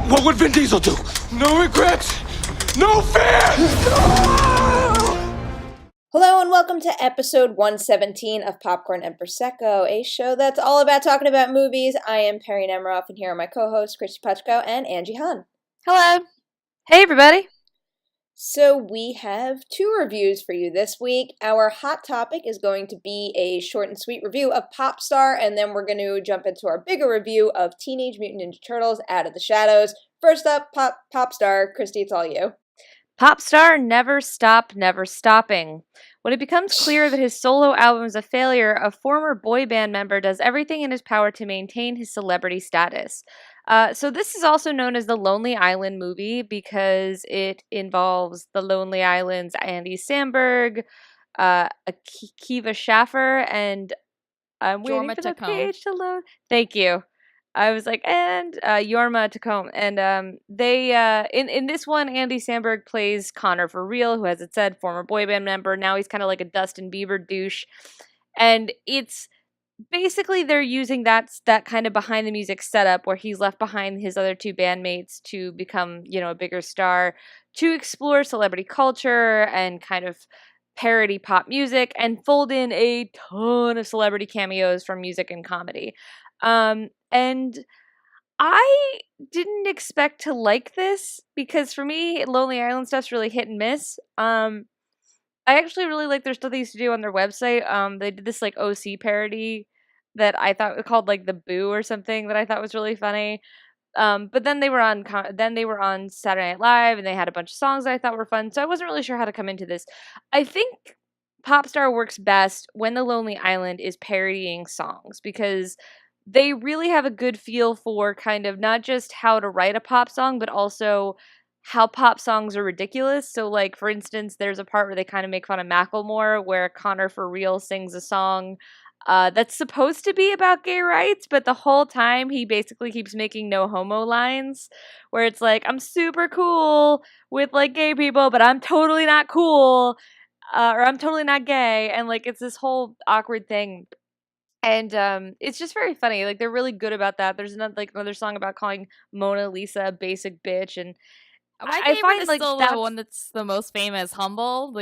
What would Vin Diesel do? No regrets, no fear! Hello and welcome to episode 117 of Popcorn and Prosecco, a show that's all about talking about movies. I am Perri Nemiroff, and here are my co-hosts, Kristy, Puchko, and Angie Han. Hello. Hey, everybody. So we have two reviews for you this week. Our hot topic is going to be a short and sweet review of Popstar, and then we're going to jump into our bigger review of Teenage Mutant Ninja Turtles Out of the Shadows. First up, Popstar. Kristy, it's all you. Popstar never stop, never stopping. When it becomes clear that his solo album is a failure, a former boy band member does everything in his power to maintain his celebrity status. So this is also known as the Lonely Island movie because it involves the Lonely Island's Andy Samberg, Akiva Schaffer, and I'm waiting for the page to load. Thank you. I was like, and Jorma Tacome. And they in this one, Andy Samberg plays Connor for real, who, as it said, former boy band member. Now he's kind of like a Dustin Bieber douche. And it's basically they're using that kind of behind the music setup where he's left behind his other two bandmates to become, a bigger star, to explore celebrity culture and kind of parody pop music and fold in a ton of celebrity cameos from music and comedy. And I didn't expect to like this because for me, Lonely Island stuff's really hit and miss. I actually really like their stuff they used to do on their website. They did this like OC parody that I thought was called like The Boo or something that I thought was really funny. But then they were on Saturday Night Live and they had a bunch of songs that I thought were fun. So I wasn't really sure how to come into this. I think Popstar works best when the Lonely Island is parodying songs because they really have a good feel for kind of not just how to write a pop song, but also how pop songs are ridiculous. So, like, for instance, there's a part where they kind of make fun of Macklemore, where Connor for real sings a song that's supposed to be about gay rights, but the whole time he basically keeps making no homo lines, where it's like, I'm super cool with, like, gay people, but I'm totally not cool, or I'm totally not gay, and, like, it's this whole awkward thing. And it's just very funny. Like, they're really good about that. There's another song about calling Mona Lisa a basic bitch, and my I favorite find is like still the one that's the most famous, Humble.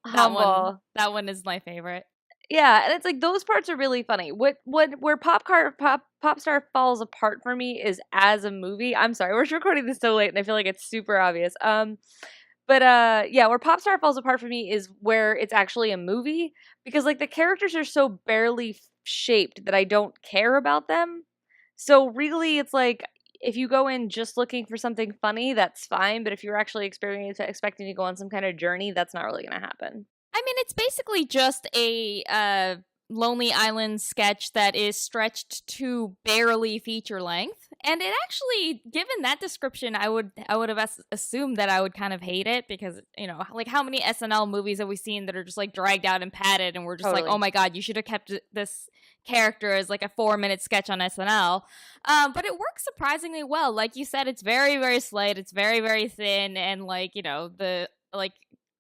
Humble. That one is my favorite. Yeah, and it's like those parts are really funny. Where Popstar falls apart for me is as a movie. I'm sorry, we're recording this so late, and I feel like it's super obvious. But where Popstar falls apart for me is where it's actually a movie because like the characters are so barely shaped that I don't care about them. So really it's like if you go in just looking for something funny, that's fine, but if you're actually expecting to go on some kind of journey, that's not really going to happen. I mean, it's basically just a Lonely Island sketch that is stretched to barely feature length. And it actually, given that description, I would have assumed that I would kind of hate it because, like how many SNL movies have we seen that are just like dragged out and padded and we're just like, oh my God, you should have kept this character as like a 4-minute sketch on SNL. But it works surprisingly well. Like you said, it's very, very slight. It's very, very thin. And like,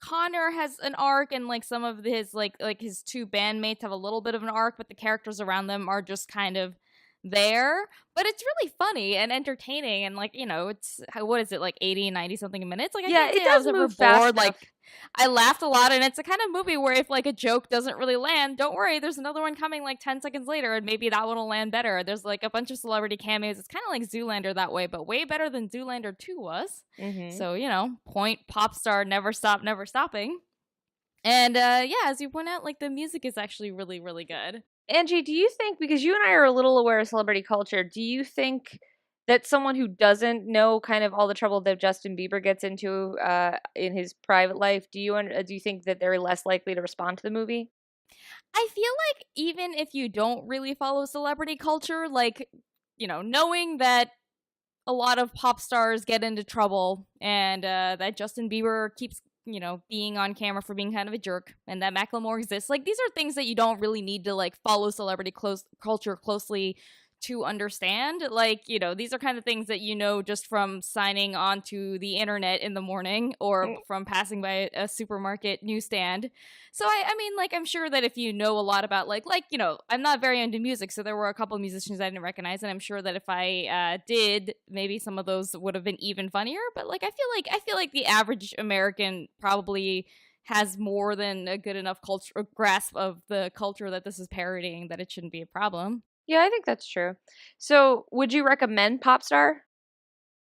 Connor has an arc and like some of his like his two bandmates have a little bit of an arc, but the characters around them are just kind of there. But it's really funny and entertaining and like, it's what is it, like 80, 90 something minutes? Like it does move fast. Like I laughed a lot, and it's a kind of movie where if like a joke doesn't really land, don't worry, there's another one coming like 10 seconds later and maybe that one will land better. There's like a bunch of celebrity cameos. It's kind of like Zoolander that way, but way better than Zoolander 2 was. Mm-hmm. So, point Popstar, never stop, never stopping. And as you point out, like the music is actually really, really good. Angie, do you think, because you and I are a little aware of celebrity culture, do you think that someone who doesn't know kind of all the trouble that Justin Bieber gets into in his private life, do you think that they're less likely to respond to the movie? I feel like even if you don't really follow celebrity culture, like, knowing that a lot of pop stars get into trouble and that Justin Bieber keeps being on camera for being kind of a jerk, and that Macklemore exists. Like, these are things that you don't really need to, like, follow celebrity culture closely to understand. Like, you know, these are kind of things that you know just from signing onto the internet in the morning or from passing by a supermarket newsstand. So I mean, like, I'm sure that if you know a lot about like you know, I'm not very into music, so there were a couple of musicians I didn't recognize, and I'm sure that if I did, maybe some of those would have been even funnier. But like, I feel like the average American probably has more than a good enough culture grasp of the culture that this is parodying that it shouldn't be a problem. Yeah, I think that's true. So, would you recommend Popstar?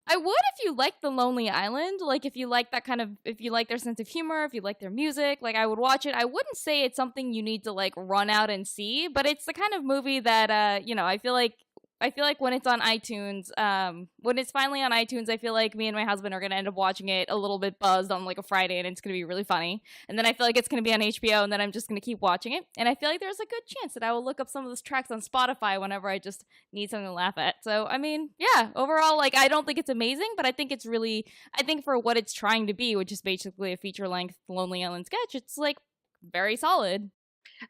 I would if you like The Lonely Island, like if you like that kind of, if you like their sense of humor, if you like their music, like I would watch it. I wouldn't say it's something you need to like run out and see, but it's the kind of movie that, you know, I feel like when it's on iTunes, when it's finally on iTunes, I feel like me and my husband are going to end up watching it a little bit buzzed on like a Friday, and it's going to be really funny. And then I feel like it's going to be on HBO, and then I'm just going to keep watching it. And I feel like there's a good chance that I will look up some of those tracks on Spotify whenever I just need something to laugh at. So, I mean, yeah, overall, like, I don't think it's amazing, but I think it's really, I think for what it's trying to be, which is basically a feature-length Lonely Island sketch, it's like very solid.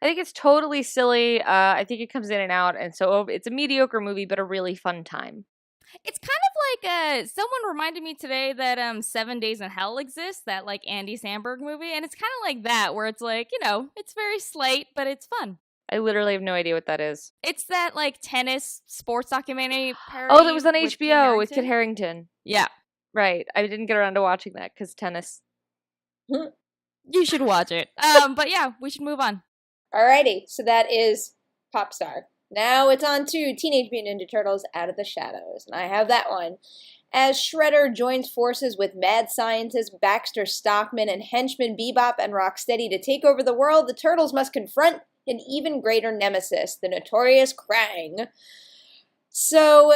I think it's totally silly. I think it comes in and out, and so it's a mediocre movie, but a really fun time. It's kind of like someone reminded me today that 7 Days in Hell exists, that like Andy Samberg movie, and it's kind of like that, where it's like, you know, it's very slight, but it's fun. I literally have no idea what that is. It's that like tennis sports documentary parody. Oh, that was on HBO with Kit Harington. Yeah. Right. I didn't get around to watching that because tennis. You should watch it. But yeah, we should move on. Alrighty, so that is Popstar. Now it's on to Teenage Mutant Ninja Turtles Out of the Shadows, and I have that one. As Shredder joins forces with mad scientist Baxter Stockman and henchman Bebop and Rocksteady to take over the world, the Turtles must confront an even greater nemesis, the notorious Krang. So,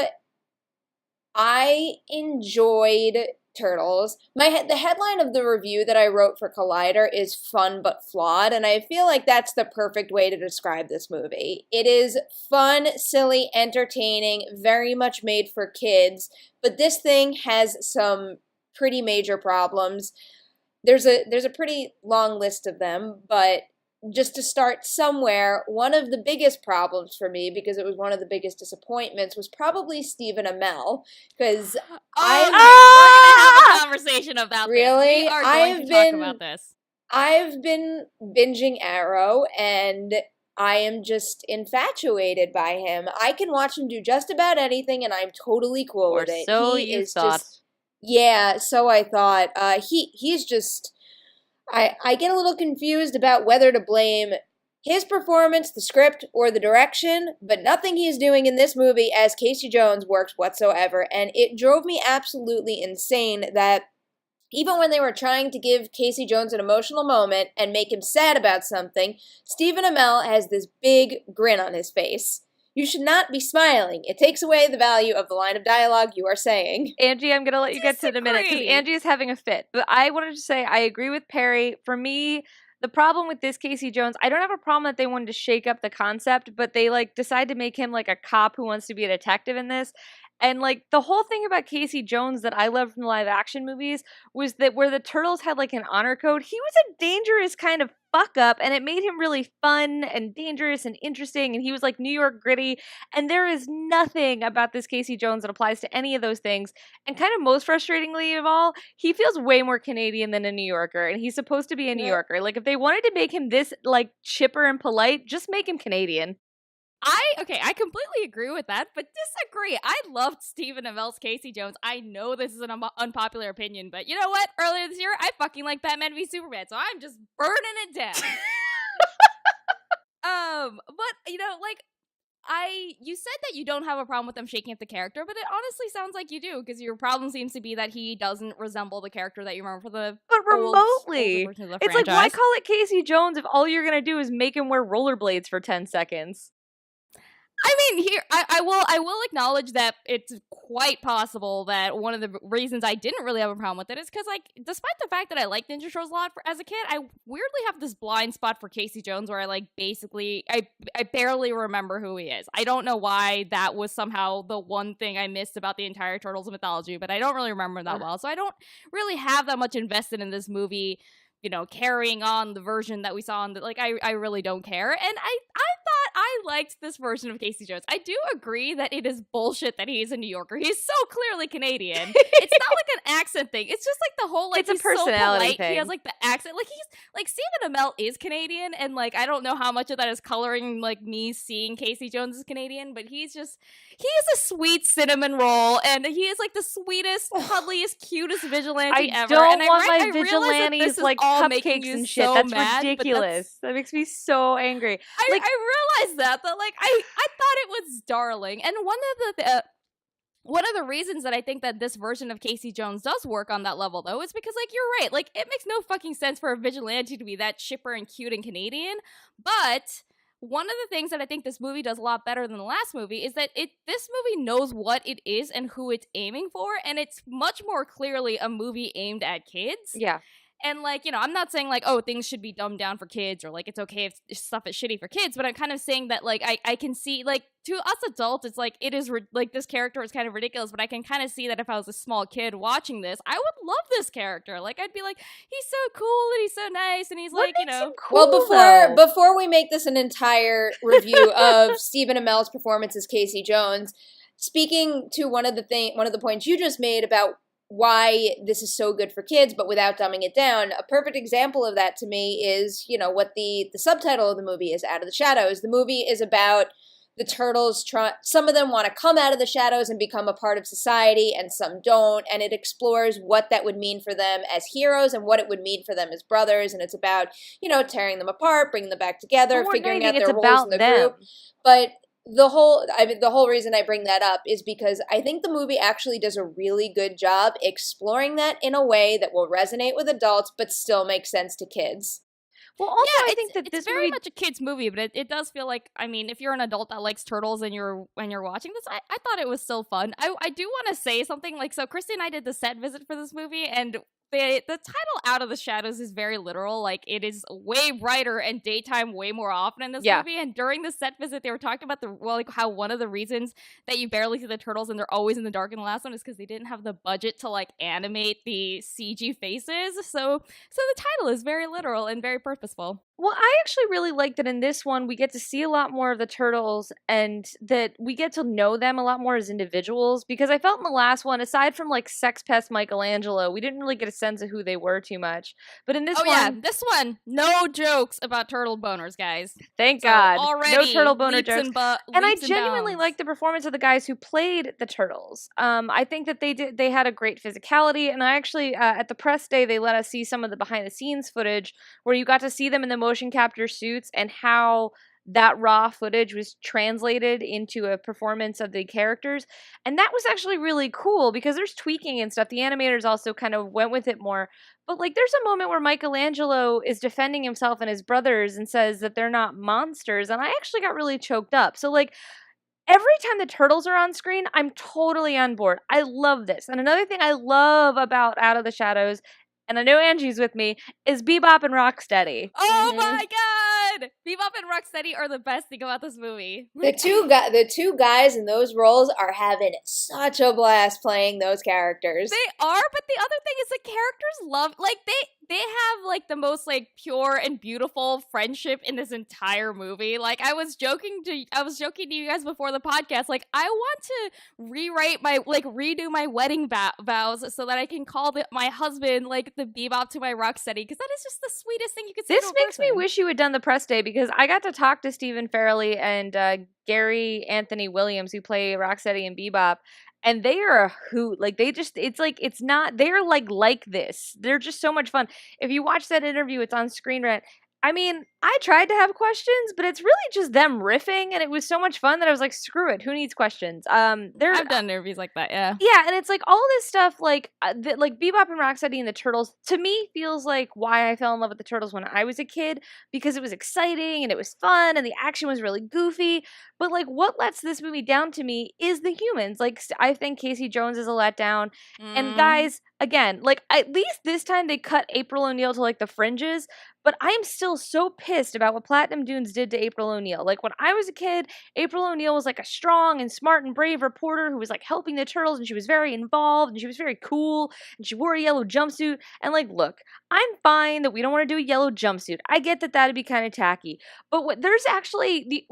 I enjoyed Turtles. The headline of the review that I wrote for Collider is fun but flawed, and I feel like that's the perfect way to describe this movie. It is fun, silly, entertaining, very much made for kids, but this thing has some pretty major problems. There's a pretty long list of them, but just to start somewhere, one of the biggest problems for me, because it was one of the biggest disappointments, was probably Stephen Amell, because we're gonna have a conversation about really? This. We are going to talk about this. I've been binging Arrow, and I am just infatuated by him. I can watch him do just about anything, and I'm totally cool with it. So you thought. Yeah, so I thought. He's just... I get a little confused about whether to blame his performance, the script, or the direction, but nothing he's doing in this movie as Casey Jones works whatsoever, and it drove me absolutely insane that even when they were trying to give Casey Jones an emotional moment and make him sad about something, Stephen Amell has this big grin on his face. You should not be smiling. It takes away the value of the line of dialogue you are saying. Angie, I'm going to let you get to it in a minute because Angie is having a fit. But I wanted to say I agree with Perri. For me, the problem with this Casey Jones, I don't have a problem that they wanted to shake up the concept, but they like decide to make him like a cop who wants to be a detective in this. And like the whole thing about Casey Jones that I love from the live action movies was that where the Turtles had like an honor code, he was a dangerous kind of fuck up, and it made him really fun and dangerous and interesting, and he was like New York gritty, and there is nothing about this Casey Jones that applies to any of those things. And kind of most frustratingly of all, he feels way more Canadian than a New Yorker, and he's supposed to be a New Yorker. Like if they wanted to make him this like chipper and polite, just make him Canadian. I completely agree with that, but disagree. I loved Stephen Amell's Casey Jones. I know this is an unpopular opinion, but you know what? Earlier this year, I fucking liked Batman v Superman, so I'm just burning it down. But you know, like, you said that you don't have a problem with them shaking up the character, but it honestly sounds like you do, because your problem seems to be that he doesn't resemble the character that you remember for the remotely. Older it's franchise. Like, why call it Casey Jones if all you're gonna do is make him wear rollerblades for 10 seconds? I mean, here I will acknowledge that it's quite possible that one of the reasons I didn't really have a problem with it is because, like, despite the fact that I liked Ninja Turtles a lot as a kid, I weirdly have this blind spot for Casey Jones where I like basically I barely remember who he is. I don't know why that was somehow the one thing I missed about the entire Turtles mythology, but I don't really remember that well, so I don't really have that much invested in this movie. You know, carrying on the version that we saw in the, like, I really don't care. And I thought I liked this version of Casey Jones. I do agree that it is bullshit that he's a New Yorker. He's so clearly Canadian. It's not like an accent thing. It's just like the whole like It's a he's so personality polite. thing. He has like the accent. Like he's like Stephen Amell is Canadian, and like I don't know how much of that is coloring like me seeing Casey Jones as Canadian, but he is a sweet cinnamon roll, and he is like the sweetest, cuddliest, cutest vigilante I ever. don't and want I my realize that vigilantes this is like all making cupcakes you and shit. so That's mad, but ridiculous. That makes me so angry. I realized that like I thought it was darling, and one of the reasons that I think that this version of Casey Jones does work on that level, though, is because, like, you're right. Like, it makes no fucking sense for a vigilante to be that chipper and cute and Canadian. But one of the things that I think this movie does a lot better than the last movie is that this movie knows what it is and who it's aiming for, and it's much more clearly a movie aimed at kids. Yeah. And, like, you know, I'm not saying, like, oh, things should be dumbed down for kids or, like, it's okay if stuff is shitty for kids, but I'm kind of saying that, like, I can see, like, to us adults, it's like, it is, like, this character is kind of ridiculous, but I can kind of see that if I was a small kid watching this, I would love this character. Like, I'd be like, he's so cool and he's so nice and he's, What like, you makes know. him cool, Well, though? before we make this an entire review of Stephen Amell's performance as Casey Jones, speaking to one of the points you just made about why this is so good for kids, but without dumbing it down, a perfect example of that to me is, you know, what the subtitle of the movie is, Out of the Shadows. The movie is about the turtles, some of them want to come out of the shadows and become a part of society, and some don't, and it explores what that would mean for them as heroes and what it would mean for them as brothers, and it's about, you know, tearing them apart, bringing them back together, figuring out their roles in the group. But the whole reason I bring that up is because I think the movie actually does a really good job exploring that in a way that will resonate with adults but still make sense to kids. Well, also, Yeah, I think that it's this very movie much a kid's movie, but it does feel like, I mean, if you're an adult that likes turtles and you're watching this, I thought it was still fun. I do want to say something, like, so Kristy and I did the set visit for this movie, and the title Out of the Shadows is very literal. Like, it is way brighter and daytime way more often in this movie. And during the set visit, they were talking about how one of the reasons that you barely see the turtles and they're always in the dark in the last one is because they didn't have the budget to, like, animate the CG faces. So the title is very literal and very purposeful. Well, I actually really like that in this one we get to see a lot more of the turtles and that we get to know them a lot more as individuals, because I felt in the last one, aside from like Sex Pest Michelangelo, we didn't really get a sense of who they were too much. But in this this one, no jokes about turtle boners, guys. Thank God. Already no turtle boner leaps jokes. And I genuinely bounds. like the performance of the guys who played the turtles. I think that they had a great physicality, and I actually at the press day they let us see some of the behind the scenes footage where you got to see them in the motion capture suits and how that raw footage was translated into a performance of the characters. And that was actually really cool because there's tweaking and stuff. The animators also kind of went with it more. But like there's a moment where Michelangelo is defending himself and his brothers and says that they're not monsters, and I actually got really choked up. So like every time the turtles are on screen, I'm totally on board. I love this. And another thing I love about Out of the Shadows, and I know Angie's with me, is Bebop and Rocksteady. Oh my god! Bebop and Rocksteady are the best thing about this movie. The two guys in those roles are having such a blast playing those characters. They are, but the other thing is the characters love, like, they have, like, the most, like, pure and beautiful friendship in this entire movie. Like, I was joking to you guys before the podcast, like, I want to redo my wedding vows so that I can call my husband, like, the Bebop to my Rocksteady, because that is just the sweetest thing you could say This to a makes me person. wish you had done the press day, because I got to talk to Stephen Farrelly and Gary Anthony Williams, who play Rocksteady and Bebop, and they are a hoot. Like, they're like this. They're just so much fun. If you watch that interview, it's on Screen Rant. I mean, I tried to have questions, but it's really just them riffing, and it was so much fun that I was like, screw it, who needs questions? I've done interviews like that, yeah. Yeah, and it's like all this stuff, like like Bebop and Rocksteady and the Turtles, to me feels like why I fell in love with the Turtles when I was a kid, because it was exciting and it was fun and the action was really goofy. But like what lets this movie down to me is the humans. Like I think Casey Jones is a letdown. And guys, again, like, at least this time they cut April O'Neil to, like, the fringes, but I'm still so pissed about what Platinum Dunes did to April O'Neil. Like, when I was a kid, April O'Neil was, like, a strong and smart and brave reporter who was, like, helping the turtles, and she was very involved, and she was very cool, and she wore a yellow jumpsuit, and, like, look, I'm fine that we don't want to do a yellow jumpsuit. I get that that'd be kind of tacky, but there's actually,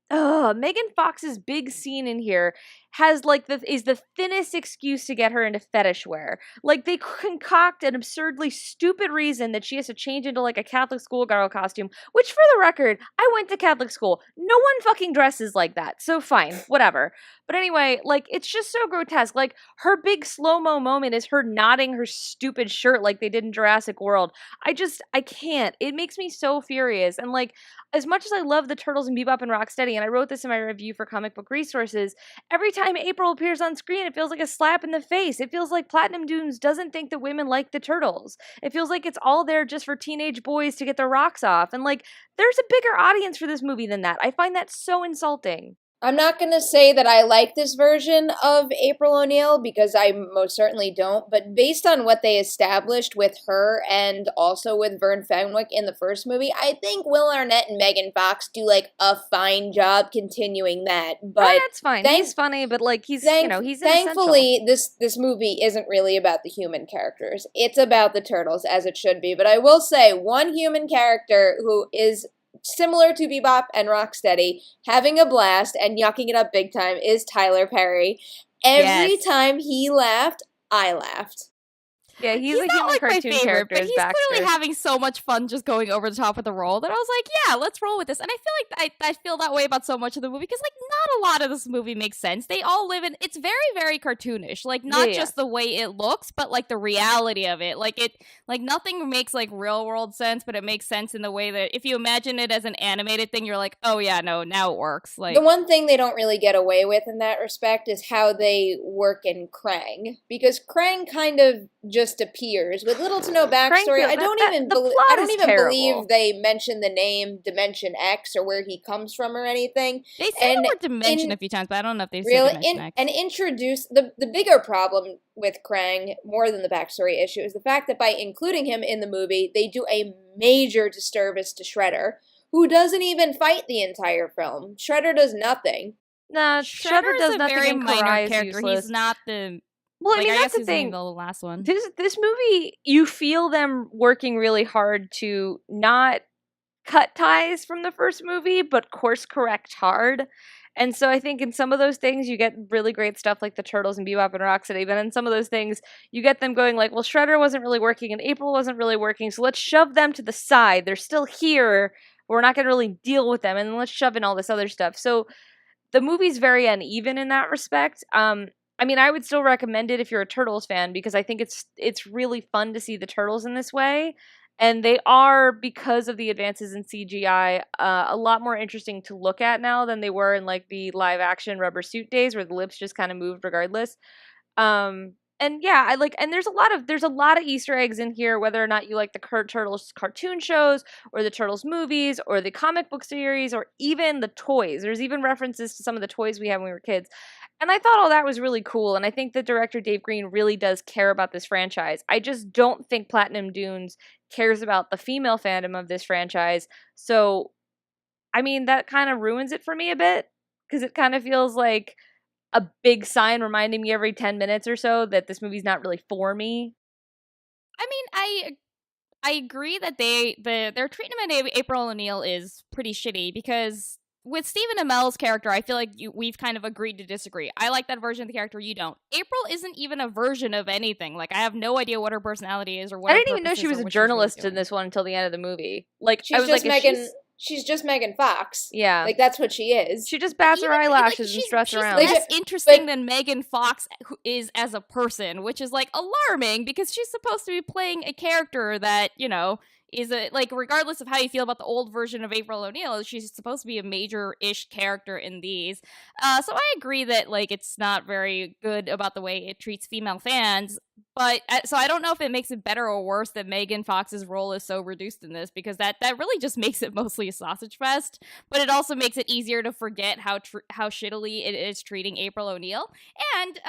Megan Fox's big scene in here has, like, is the thinnest excuse to get her into fetish wear. Like, they concoct an absurdly stupid reason that she has to change into, like, a Catholic schoolgirl costume, which, for the record, I went to Catholic school. No one fucking dresses like that, so fine, whatever. But anyway, like, it's just so grotesque. Like, her big slow-mo moment is her knotting her stupid shirt like they did in Jurassic World. I can't. It makes me so furious. And, like, as much as I love the Turtles and Bebop and Rocksteady, and I wrote this in my review for Comic Book Resources, every time April appears on screen, it feels like a slap in the face. It feels like Platinum Dunes doesn't think that women like the Turtles. It feels like it's all there just for teenage boys to get their rocks off. And, like, there's a bigger audience for this movie than that. I find that so insulting. I'm not going to say that I like this version of April O'Neil, because I most certainly don't, but based on what they established with her and also with Vern Fenwick in the first movie, I think Will Arnett and Megan Fox do, like, a fine job continuing that. But that's fine. He's funny, but, like, he's thankfully, this movie isn't really about the human characters. It's about the turtles, as it should be. But I will say, one human character who is similar to Bebop and Rocksteady, having a blast and yucking it up big time, is Tyler Perry. Every time he laughed, I laughed. Yeah, he's a not human like my cartoon favorite, character. but he's clearly having so much fun just going over the top of the role that I was like, yeah, let's roll with this. And I feel like I feel that way about so much of the movie, because, like, not a lot of this movie makes sense. They all live in, it's very, very cartoonish. Like, not just the way it looks, but, like, the reality of it. Like, nothing makes, like, real world sense, but it makes sense in the way that if you imagine it as an animated thing, you're like, oh yeah, no, now it works. Like, the one thing they don't really get away with in that respect is how they work in Krang, because Krang kind of just appears with little to no backstory. I don't even believe they mention the name Dimension X or where he comes from or anything. They say the word Dimension a few times, but I don't know if they've said Dimension X. And introduce the bigger problem with Krang, more than the backstory issue, is the fact that by including him in the movie, they do a major disservice to Shredder, who doesn't even fight the entire film. Shredder does nothing. Nah, Shredder does nothing. Very in minor character. Useless. He's not the. Well, like, I mean, that's the thing. The last one. This movie, you feel them working really hard to not cut ties from the first movie, but course correct hard. And so I think in some of those things, you get really great stuff like the Turtles and Bebop and Rocksteady. But in some of those things, you get them going like, well, Shredder wasn't really working and April wasn't really working, so let's shove them to the side. They're still here. We're not going to really deal with them. And let's shove in all this other stuff. So the movie's very uneven in that respect. I mean, I would still recommend it if you're a Turtles fan, because I think it's really fun to see the Turtles in this way. And they are, because of the advances in CGI, a lot more interesting to look at now than they were in, like, the live-action rubber suit days where the lips just kind of moved regardless. And yeah, and there's a lot of Easter eggs in here, whether or not you like the Turtles cartoon shows or the Turtles movies or the comic book series or even the toys. There's even references to some of the toys we had when we were kids. And I thought all that was really cool, and I think that director Dave Green really does care about this franchise. I just don't think Platinum Dunes cares about the female fandom of this franchise. So, I mean, that kind of ruins it for me a bit, because it kind of feels like a big sign reminding me every 10 minutes or so that this movie's not really for me. I mean, I agree that their treatment of April O'Neil is pretty shitty, because with Stephen Amell's character, I feel like we've kind of agreed to disagree. I like that version of the character, you don't. April isn't even a version of anything. Like, I have no idea what her personality is or what. I didn't even know she was a journalist in this one until the end of the movie. Like, I was like, she's just Megan Fox. Yeah. Like, that's what she is. She just bats her eyelashes and struts around. She's less interesting than Megan Fox is as a person, which is, like, alarming, because she's supposed to be playing a character that, you know, is regardless of how you feel about the old version of April O'Neil, she's supposed to be a major-ish character in these. So I agree that, like, it's not very good about the way it treats female fans, But so I don't know if it makes it better or worse that Megan Fox's role is so reduced in this, because that really just makes it mostly a sausage fest. But it also makes it easier to forget how shittily it is treating April O'Neil. And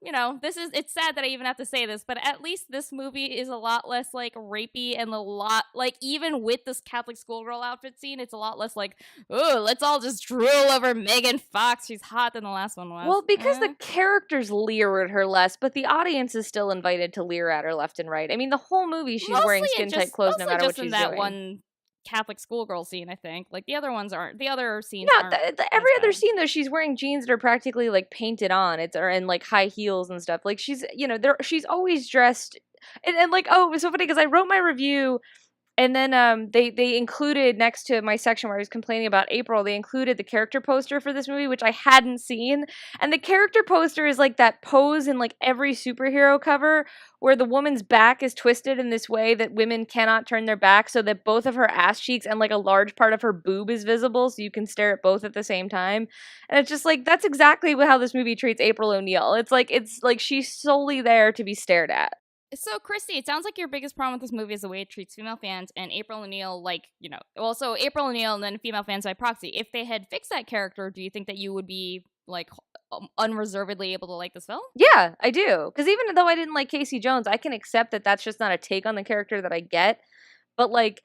it's sad that I even have to say this, but at least this movie is a lot less like rapey, and a lot like, even with this Catholic schoolgirl outfit scene, it's a lot less like, oh, let's all just drool over Megan Fox, she's hot, than the last one was. Well, because the characters leer at her less, but the audience is still invited to leer at her left and right. I mean, the whole movie she's wearing skin-tight clothes no matter what she's that doing. One Catholic schoolgirl scene, I think. Like, the other ones aren't. The other scenes No, aren't. Every other scene, though, she's wearing jeans that are practically, like, painted on. And, like, high heels and stuff. Like, she's, she's always dressed. And like, oh, it was so funny because I wrote my review. And then they included, next to my section where I was complaining about April, they included the character poster for this movie, which I hadn't seen. And the character poster is like that pose in like every superhero cover where the woman's back is twisted in this way that women cannot turn their back, so that both of her ass cheeks and like a large part of her boob is visible, so you can stare at both at the same time. And it's just like, that's exactly how this movie treats April O'Neil. It's like she's solely there to be stared at. So, Kristy, it sounds like your biggest problem with this movie is the way it treats female fans, and April O'Neil, so April O'Neil and then female fans by proxy. If they had fixed that character, do you think that you would be, like, unreservedly able to like this film? Yeah, I do. Because even though I didn't like Casey Jones, I can accept that that's just not a take on the character that I get. But, like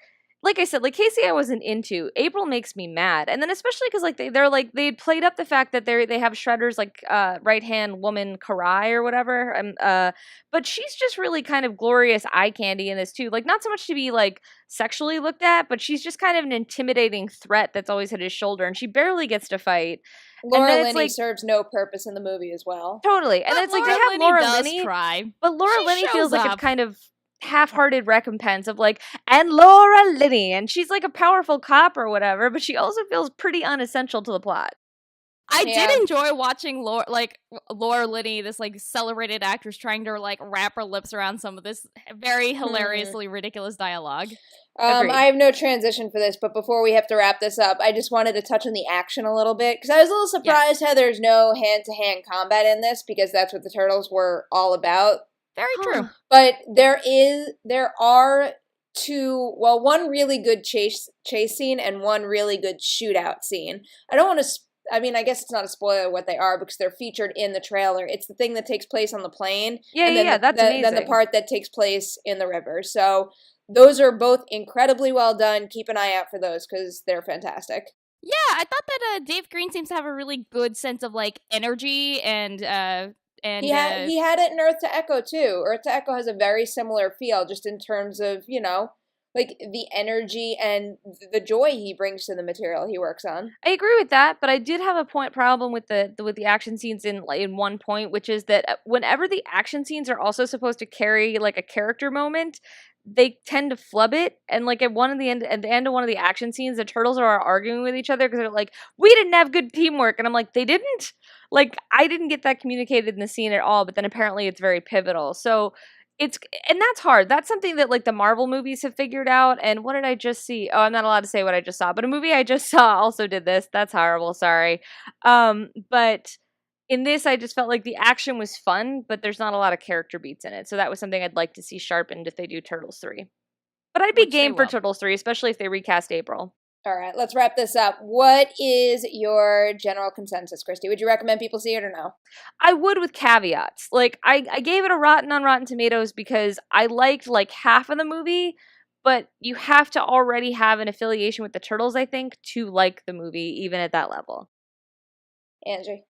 I said, like, Casey I wasn't into. April makes me mad. And then especially because, like, they played up the fact that they have Shredder's, like, right-hand woman, Karai or whatever. But she's just really kind of glorious eye candy in this, too. Like, not so much to be, like, sexually looked at, but she's just kind of an intimidating threat that's always at his shoulder, and she barely gets to fight. Laura Linney serves no purpose in the movie as well. Totally. And but it's Laura like, they have Laura Linney. Cry. But Laura She Linney feels like up. a kind of half-hearted recompense of like, and Laura Linney, and she's like a powerful cop or whatever, but she also feels pretty unessential to the plot. I did enjoy watching Laura Linney, this like celebrated actress, trying to like wrap her lips around some of this very hilariously ridiculous dialogue. I have no transition for this, but before we have to wrap this up, I just wanted to touch on the action a little bit, because I was a little surprised how there's no hand-to-hand combat in this, because that's what the Turtles were all about. Very true. But there are one really good chase scene and one really good shootout scene. I don't want to, I guess it's not a spoiler what they are because they're featured in the trailer. It's the thing that takes place on the plane. That's amazing. Then the part that takes place in the river. So those are both incredibly well done. Keep an eye out for those because they're fantastic. Yeah, I thought that Dave Green seems to have a really good sense of like energy and he had it in Earth to Echo too. Earth to Echo has a very similar feel, just in terms of like the energy and the joy he brings to the material he works on. I agree with that, but I did have a problem with the action scenes in one point, which is that whenever the action scenes are also supposed to carry like a character moment, they tend to flub it, and like at the end of one of the action scenes, the Turtles are arguing with each other because they're like, we didn't have good teamwork, and I'm like, they didn't? Like, I didn't get that communicated in the scene at all, but then apparently it's very pivotal. So and that's hard. That's something that like the Marvel movies have figured out. And what did I just see? Oh, I'm not allowed to say what I just saw, but a movie I just saw also did this. That's horrible. Sorry. But in this, I just felt like the action was fun, but there's not a lot of character beats in it. So that was something I'd like to see sharpened if they do Turtles 3. But I'd be game for Turtles 3, especially if they recast April. All right, let's wrap this up. What is your general consensus, Kristy? Would you recommend people see it or no? I would, with caveats. Like, I gave it a rotten on Rotten Tomatoes because I liked like half of the movie, but you have to already have an affiliation with the Turtles, I think, to like the movie, even at that level. Angie?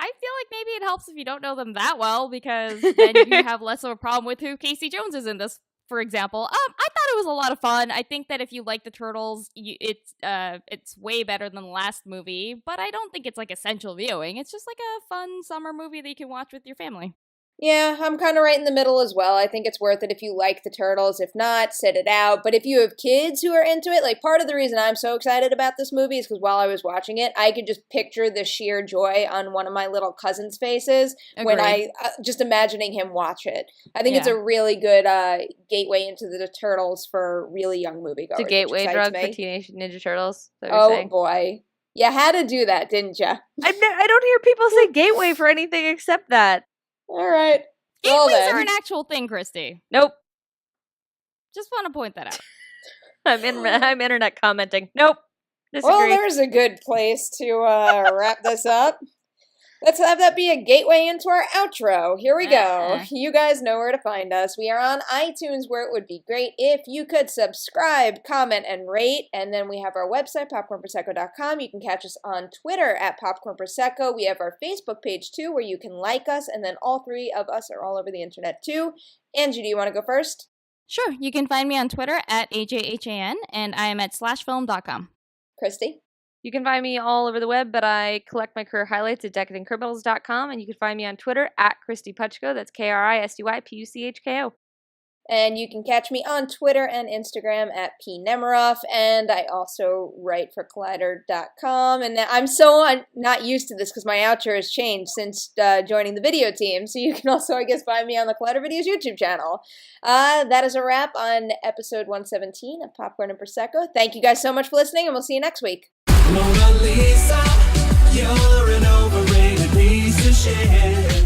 I feel like maybe it helps if you don't know them that well, because then you have less of a problem with who Casey Jones is in this, for example. I thought it was a lot of fun. I think that if you like the Turtles, it's way better than the last movie, but I don't think it's like essential viewing. It's just like a fun summer movie that you can watch with your family. Yeah, I'm kind of right in the middle as well. I think it's worth it if you like the Turtles. If not, sit it out. But if you have kids who are into it, like part of the reason I'm so excited about this movie is because while I was watching it, I could just picture the sheer joy on one of my little cousin's faces when I just imagining him watch it. I think it's a really good gateway into the Turtles for really young moviegoers. It's a gateway drug for Teenage Ninja Turtles. Boy. You had to do that, didn't you? I don't hear people say gateway for anything except that. All right. Well, Gateways are then. an actual thing, Kristy. Nope. Just want to point that out. I'm internet commenting. Nope. Disagree. Well, there's a good place to wrap this up. Let's have that be a gateway into our outro. Here we go. You guys know where to find us. We are on iTunes, where it would be great if you could subscribe, comment, and rate. And then we have our website, popcornprosecco.com. You can catch us on Twitter at popcornprosecco. We have our Facebook page, too, where you can like us. And then all three of us are all over the internet, too. Angie, do you want to go first? Sure. You can find me on Twitter at AJHAN, and I am at /film.com. Kristy? You can find me all over the web, but I collect my career highlights at decadentcriminals.com, and you can find me on Twitter at Kristy Puchko. That's KristyPuchko. And you can catch me on Twitter and Instagram at Nemiroff, and I also write for Collider.com. And I'm so not used to this because my outro has changed since joining the video team. So you can also, I guess, find me on the Collider Videos YouTube channel. That is a wrap on episode 117 of Popcorn and Prosecco. Thank you guys so much for listening, and we'll see you next week. Mona Lisa.